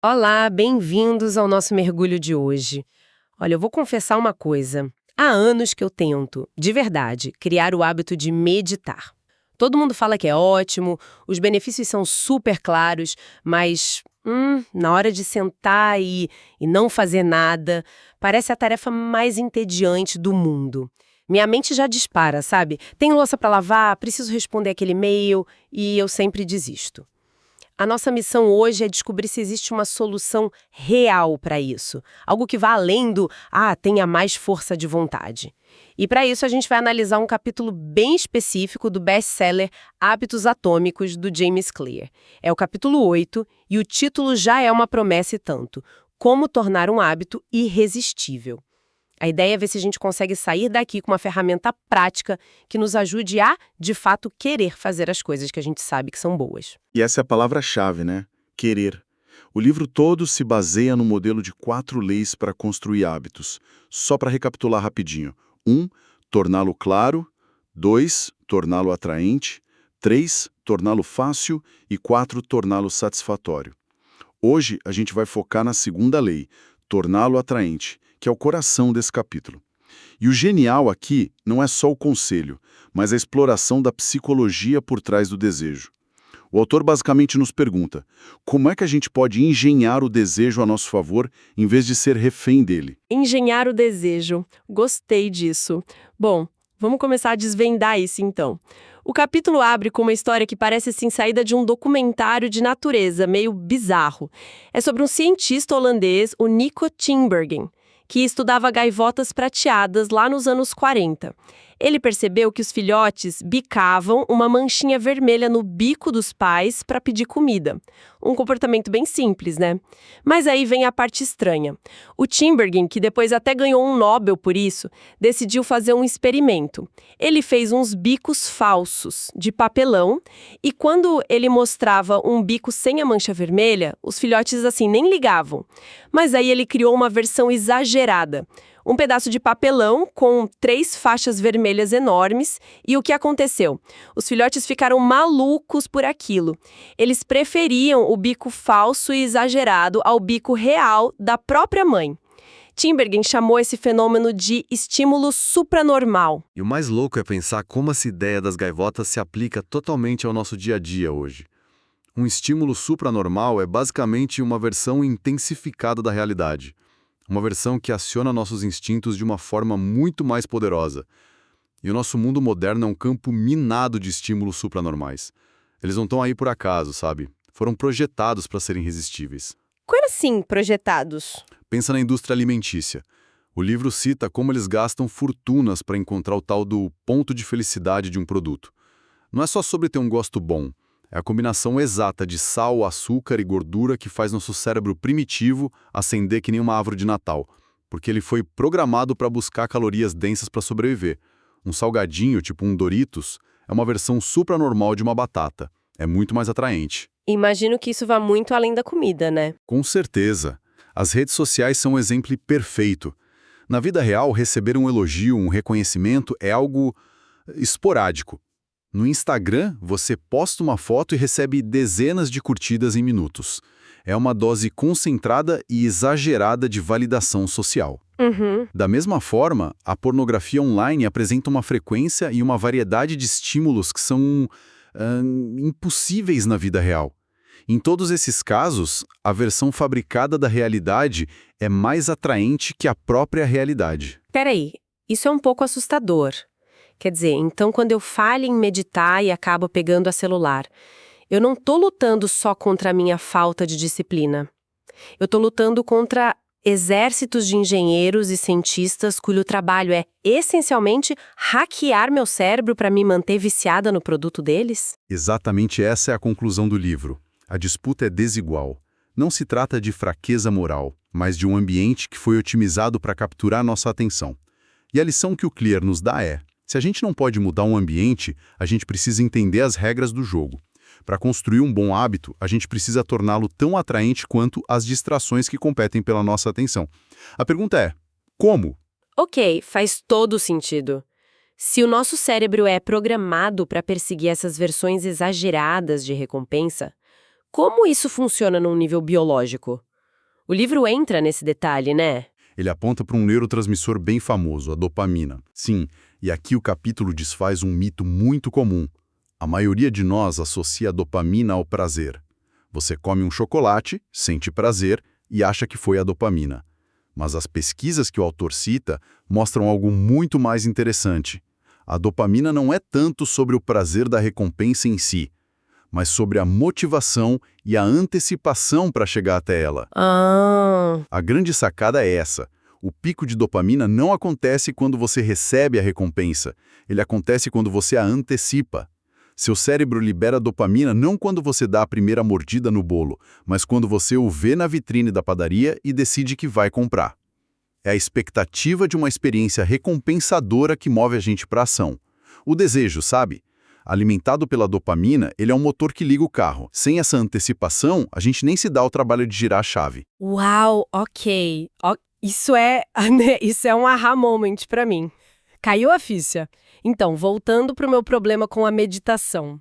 Olá, bem-vindos ao nosso mergulho de hoje. Olha, eu vou confessar uma coisa. Há anos que eu tento, de verdade, criar o hábito de meditar. Todo mundo fala que é ótimo, os benefícios são super claros, mas na hora de sentar e não fazer nada, parece a tarefa mais entediante do mundo. Minha mente já dispara, sabe? Tem louça para lavar, preciso responder aquele e-mail e eu sempre desisto. A nossa missão hoje é descobrir se existe uma solução real para isso. Algo que vá além do, tenha mais força de vontade. E para isso a gente vai analisar um capítulo bem específico do best-seller Hábitos Atômicos, do James Clear. É o capítulo 8 e o título já é uma promessa e tanto. Como tornar um hábito irresistível. A ideia é ver se a gente consegue sair daqui com uma ferramenta prática que nos ajude a, de fato, querer fazer as coisas que a gente sabe que são boas. E essa é a palavra-chave, né? Querer. O livro todo se baseia no modelo de 4 leis para construir hábitos. Só para recapitular rapidinho. 1. Torná-lo claro. 2. Torná-lo atraente. 3. Torná-lo fácil. E 4. Torná-lo satisfatório. Hoje a gente vai focar na segunda lei, torná-lo atraente, que é o coração desse capítulo. E o genial aqui não é só o conselho, mas a exploração da psicologia por trás do desejo. O autor basicamente nos pergunta, como é que a gente pode engenhar o desejo a nosso favor em vez de ser refém dele? Engenhar o desejo. Gostei disso. Bom, vamos começar a desvendar isso então. O capítulo abre com uma história que parece assim saída de um documentário de natureza, meio bizarro. É sobre um cientista holandês, o Nico Tinbergen, que estudava gaivotas prateadas lá nos anos 40. Ele percebeu que os filhotes bicavam uma manchinha vermelha no bico dos pais para pedir comida. Um comportamento bem simples, né? Mas aí vem a parte estranha. O Tinbergen, que depois até ganhou um Nobel por isso, decidiu fazer um experimento. Ele fez uns bicos falsos, de papelão, e quando ele mostrava um bico sem a mancha vermelha, os filhotes assim nem ligavam. Mas aí ele criou uma versão exagerada. Um pedaço de papelão com 3 faixas vermelhas enormes. E o que aconteceu? Os filhotes ficaram malucos por aquilo. Eles preferiam o bico falso e exagerado ao bico real da própria mãe. Tinbergen chamou esse fenômeno de estímulo supranormal. E o mais louco é pensar como essa ideia das gaivotas se aplica totalmente ao nosso dia a dia hoje. Um estímulo supranormal é basicamente uma versão intensificada da realidade. Uma versão que aciona nossos instintos de uma forma muito mais poderosa. E o nosso mundo moderno é um campo minado de estímulos supranormais. Eles não estão aí por acaso, sabe? Foram projetados para serem irresistíveis. Como assim, projetados? Pensa na indústria alimentícia. O livro cita como eles gastam fortunas para encontrar o tal do ponto de felicidade de um produto. Não é só sobre ter um gosto bom. É a combinação exata de sal, açúcar e gordura que faz nosso cérebro primitivo acender que nem uma árvore de Natal, porque ele foi programado para buscar calorias densas para sobreviver. Um salgadinho, tipo um Doritos, é uma versão supranormal de uma batata. É muito mais atraente. Imagino que isso vá muito além da comida, né? Com certeza. As redes sociais são um exemplo perfeito. Na vida real, receber um elogio, um reconhecimento é algo esporádico. No Instagram, você posta uma foto e recebe dezenas de curtidas em minutos. É uma dose concentrada e exagerada de validação social. Da mesma forma, a pornografia online apresenta uma frequência e uma variedade de estímulos que são impossíveis na vida real. Em todos esses casos, a versão fabricada da realidade é mais atraente que a própria realidade. Peraí, isso é um pouco assustador. Quer dizer, então quando eu falho em meditar e acabo pegando a celular, eu não estou lutando só contra a minha falta de disciplina. Eu estou lutando contra exércitos de engenheiros e cientistas cujo trabalho é, essencialmente, hackear meu cérebro para me manter viciada no produto deles? Exatamente essa é a conclusão do livro. A disputa é desigual. Não se trata de fraqueza moral, mas de um ambiente que foi otimizado para capturar nossa atenção. E a lição que o Clear nos dá é: se a gente não pode mudar um ambiente, a gente precisa entender as regras do jogo. Para construir um bom hábito, a gente precisa torná-lo tão atraente quanto as distrações que competem pela nossa atenção. A pergunta é, como? Ok, faz todo sentido. Se o nosso cérebro é programado para perseguir essas versões exageradas de recompensa, como isso funciona num nível biológico? O livro entra nesse detalhe, né? Ele aponta para um neurotransmissor bem famoso, a dopamina. Sim, e aqui o capítulo desfaz um mito muito comum. A maioria de nós associa a dopamina ao prazer. Você come um chocolate, sente prazer e acha que foi a dopamina. Mas as pesquisas que o autor cita mostram algo muito mais interessante. A dopamina não é tanto sobre o prazer da recompensa em si, mas sobre a motivação e a antecipação para chegar até ela. A grande sacada é essa. O pico de dopamina não acontece quando você recebe a recompensa, ele acontece quando você a antecipa. Seu cérebro libera dopamina não quando você dá a primeira mordida no bolo, mas quando você o vê na vitrine da padaria e decide que vai comprar. É a expectativa de uma experiência recompensadora que move a gente para a ação. O desejo, sabe? Alimentado pela dopamina, ele é um motor que liga o carro. Sem essa antecipação, a gente nem se dá o trabalho de girar a chave. Uau, ok. Isso é um aha moment pra mim. Caiu a ficha. Então, voltando pro meu problema com a meditação.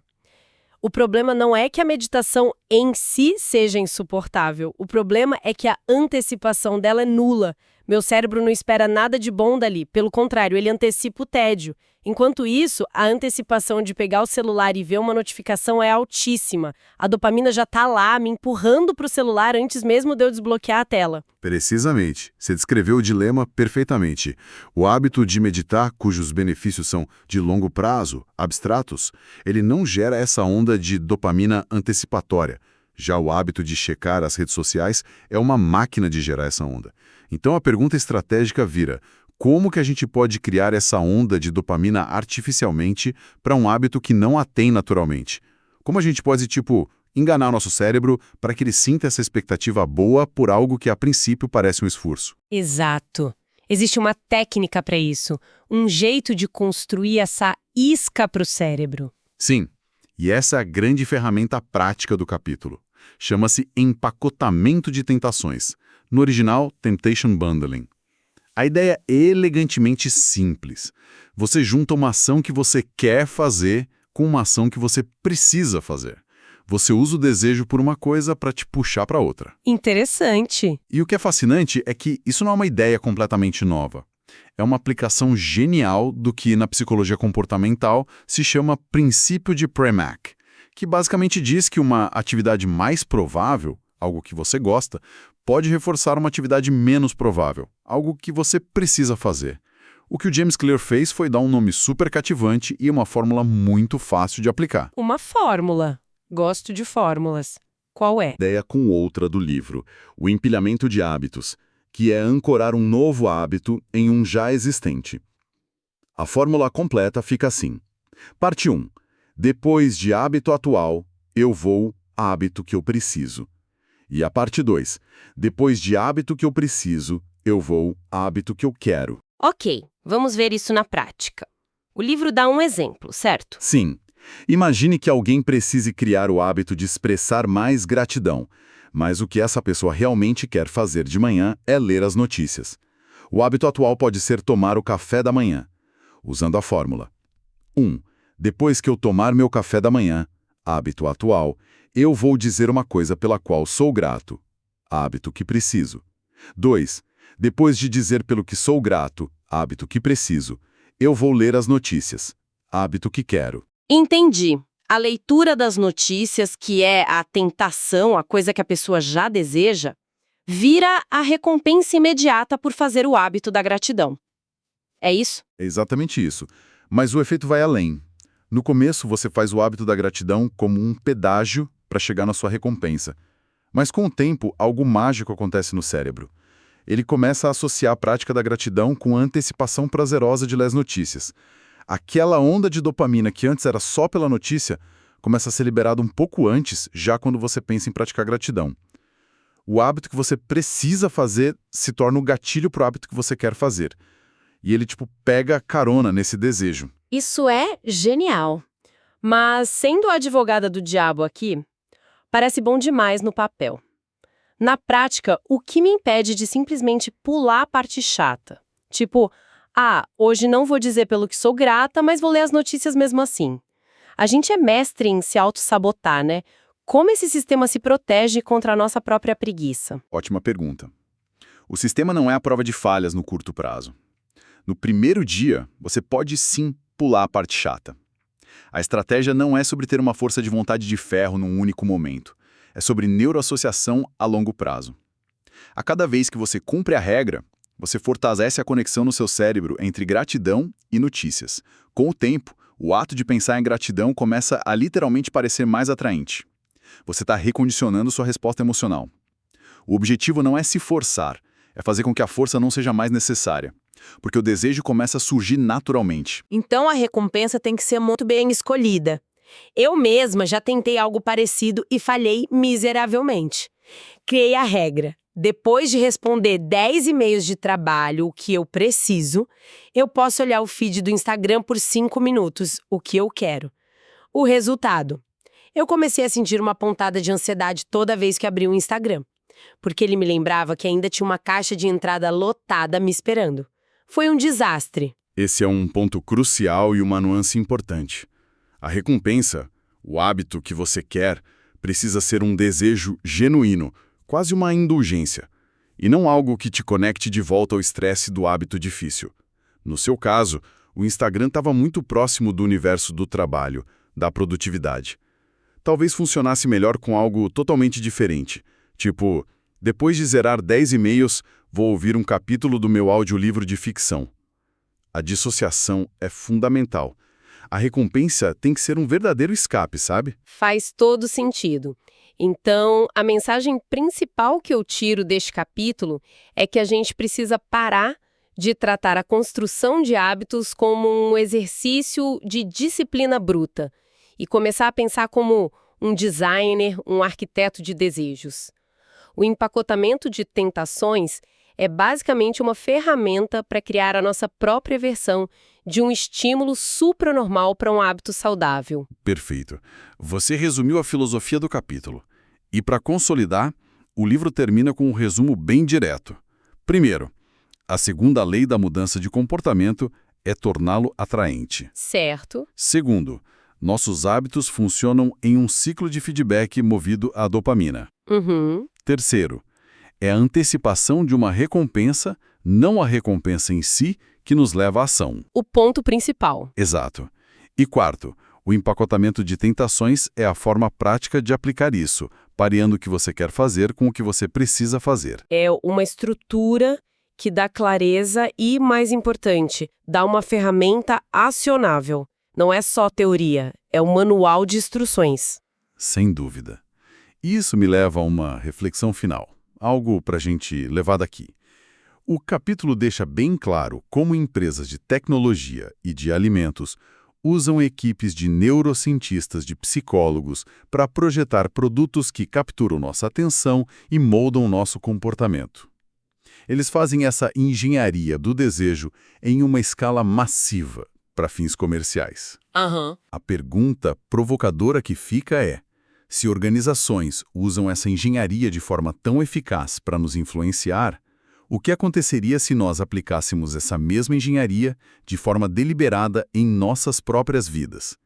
O problema não é que a meditação em si seja insuportável. O problema é que a antecipação dela é nula. Meu cérebro não espera nada de bom dali. Pelo contrário, ele antecipa o tédio. Enquanto isso, a antecipação de pegar o celular e ver uma notificação é altíssima. A dopamina já tá lá, me empurrando pro celular antes mesmo de eu desbloquear a tela. Precisamente. Você descreveu o dilema perfeitamente. O hábito de meditar, cujos benefícios são de longo prazo, abstratos, ele não gera essa onda de dopamina antecipatória. Já o hábito de checar as redes sociais é uma máquina de gerar essa onda. Então a pergunta estratégica vira: como que a gente pode criar essa onda de dopamina artificialmente para um hábito que não a tem naturalmente? Como a gente pode, enganar nosso cérebro para que ele sinta essa expectativa boa por algo que a princípio parece um esforço? Exato. Existe uma técnica para isso, um jeito de construir essa isca para o cérebro. Sim, e essa é a grande ferramenta prática do capítulo. Chama-se empacotamento de tentações. No original, Temptation Bundling. A ideia é elegantemente simples. Você junta uma ação que você quer fazer com uma ação que você precisa fazer. Você usa o desejo por uma coisa para te puxar para outra. Interessante. E o que é fascinante é que isso não é uma ideia completamente nova. É uma aplicação genial do que na psicologia comportamental se chama princípio de Premack, que basicamente diz que uma atividade mais provável, algo que você gosta, pode reforçar uma atividade menos provável, algo que você precisa fazer. O que o James Clear fez foi dar um nome super cativante e uma fórmula muito fácil de aplicar. Uma fórmula. Gosto de fórmulas. Qual é? Ideia com outra do livro, o empilhamento de hábitos, que é ancorar um novo hábito em um já existente. A fórmula completa fica assim. Parte 1. Depois de hábito atual, eu vou a hábito que eu preciso. E a parte 2. Depois de hábito que eu preciso, eu vou a hábito que eu quero. Ok, vamos ver isso na prática. O livro dá um exemplo, certo? Sim. Imagine que alguém precise criar o hábito de expressar mais gratidão, mas o que essa pessoa realmente quer fazer de manhã é ler as notícias. O hábito atual pode ser tomar o café da manhã, usando a fórmula. 1. Depois que eu tomar meu café da manhã, hábito atual, eu vou dizer uma coisa pela qual sou grato, hábito que preciso. 2. Depois de dizer pelo que sou grato, hábito que preciso, eu vou ler as notícias, hábito que quero. Entendi. A leitura das notícias, que é a tentação, a coisa que a pessoa já deseja, vira a recompensa imediata por fazer o hábito da gratidão. É isso? É exatamente isso. Mas o efeito vai além. No começo, você faz o hábito da gratidão como um pedágio para chegar na sua recompensa. Mas com o tempo, algo mágico acontece no cérebro. Ele começa a associar a prática da gratidão com a antecipação prazerosa de ler as notícias. Aquela onda de dopamina que antes era só pela notícia, começa a ser liberada um pouco antes, já quando você pensa em praticar gratidão. O hábito que você precisa fazer se torna o gatilho para o hábito que você quer fazer. E ele, pega carona nesse desejo. Isso é genial. Mas, sendo a advogada do diabo aqui, parece bom demais no papel. Na prática, o que me impede de simplesmente pular a parte chata? Hoje não vou dizer pelo que sou grata, mas vou ler as notícias mesmo assim. A gente é mestre em se auto-sabotar, né? como esse sistema se protege contra a nossa própria preguiça? Ótima pergunta. O sistema não é a prova de falhas no curto prazo. No primeiro dia, você pode sim pular a parte chata. A estratégia não é sobre ter uma força de vontade de ferro num único momento. É sobre neuroassociação a longo prazo. A cada vez que você cumpre a regra, você fortalece a conexão no seu cérebro entre gratidão e notícias. Com o tempo, o ato de pensar em gratidão começa a literalmente parecer mais atraente. Você está recondicionando sua resposta emocional. O objetivo não é se forçar, é fazer com que a força não seja mais necessária, porque o desejo começa a surgir naturalmente. Então a recompensa tem que ser muito bem escolhida. Eu mesma já tentei algo parecido e falhei miseravelmente. Criei a regra. Depois de responder 10 e-mails de trabalho, o que eu preciso, eu posso olhar o feed do Instagram por 5 minutos, o que eu quero. O resultado? Eu comecei a sentir uma pontada de ansiedade toda vez que abri o Instagram, porque ele me lembrava que ainda tinha uma caixa de entrada lotada me esperando. Foi um desastre. Esse é um ponto crucial e uma nuance importante. A recompensa, o hábito que você quer, precisa ser um desejo genuíno, quase uma indulgência, e não algo que te conecte de volta ao estresse do hábito difícil. No seu caso, o Instagram estava muito próximo do universo do trabalho, da produtividade. Talvez funcionasse melhor com algo totalmente diferente, tipo, depois de zerar 10 e-mails, vou ouvir um capítulo do meu audiolivro de ficção. A dissociação é fundamental. A recompensa tem que ser um verdadeiro escape, sabe? Faz todo sentido. Então, a mensagem principal que eu tiro deste capítulo é que a gente precisa parar de tratar a construção de hábitos como um exercício de disciplina bruta e começar a pensar como um designer, um arquiteto de desejos. O empacotamento de tentações é basicamente uma ferramenta para criar a nossa própria versão de um estímulo supranormal para um hábito saudável. Perfeito. Você resumiu a filosofia do capítulo. E para consolidar, o livro termina com um resumo bem direto. Primeiro, a segunda lei da mudança de comportamento é torná-lo atraente. Certo. Segundo, nossos hábitos funcionam em um ciclo de feedback movido à dopamina. Uhum. Terceiro, é a antecipação de uma recompensa, não a recompensa em si, que nos leva à ação. O ponto principal. Exato. E quarto, o empacotamento de tentações é a forma prática de aplicar isso, pareando o que você quer fazer com o que você precisa fazer. É uma estrutura que dá clareza e, mais importante, dá uma ferramenta acionável. Não é só teoria, é um manual de instruções. Sem dúvida. Isso me leva a uma reflexão final, algo para a gente levar daqui. O capítulo deixa bem claro como empresas de tecnologia e de alimentos usam equipes de neurocientistas, de psicólogos, para projetar produtos que capturam nossa atenção e moldam nosso comportamento. Eles fazem essa engenharia do desejo em uma escala massiva para fins comerciais. A pergunta provocadora que fica é: se organizações usam essa engenharia de forma tão eficaz para nos influenciar, o que aconteceria se nós aplicássemos essa mesma engenharia de forma deliberada em nossas próprias vidas?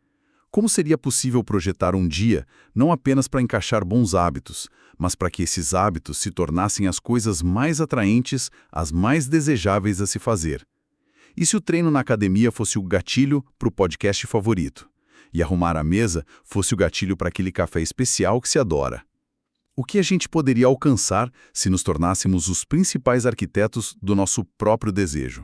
Como seria possível projetar um dia não apenas para encaixar bons hábitos, mas para que esses hábitos se tornassem as coisas mais atraentes, as mais desejáveis a se fazer? E se o treino na academia fosse o gatilho para o podcast favorito? E arrumar a mesa fosse o gatilho para aquele café especial que se adora? O que a gente poderia alcançar se nos tornássemos os principais arquitetos do nosso próprio desejo?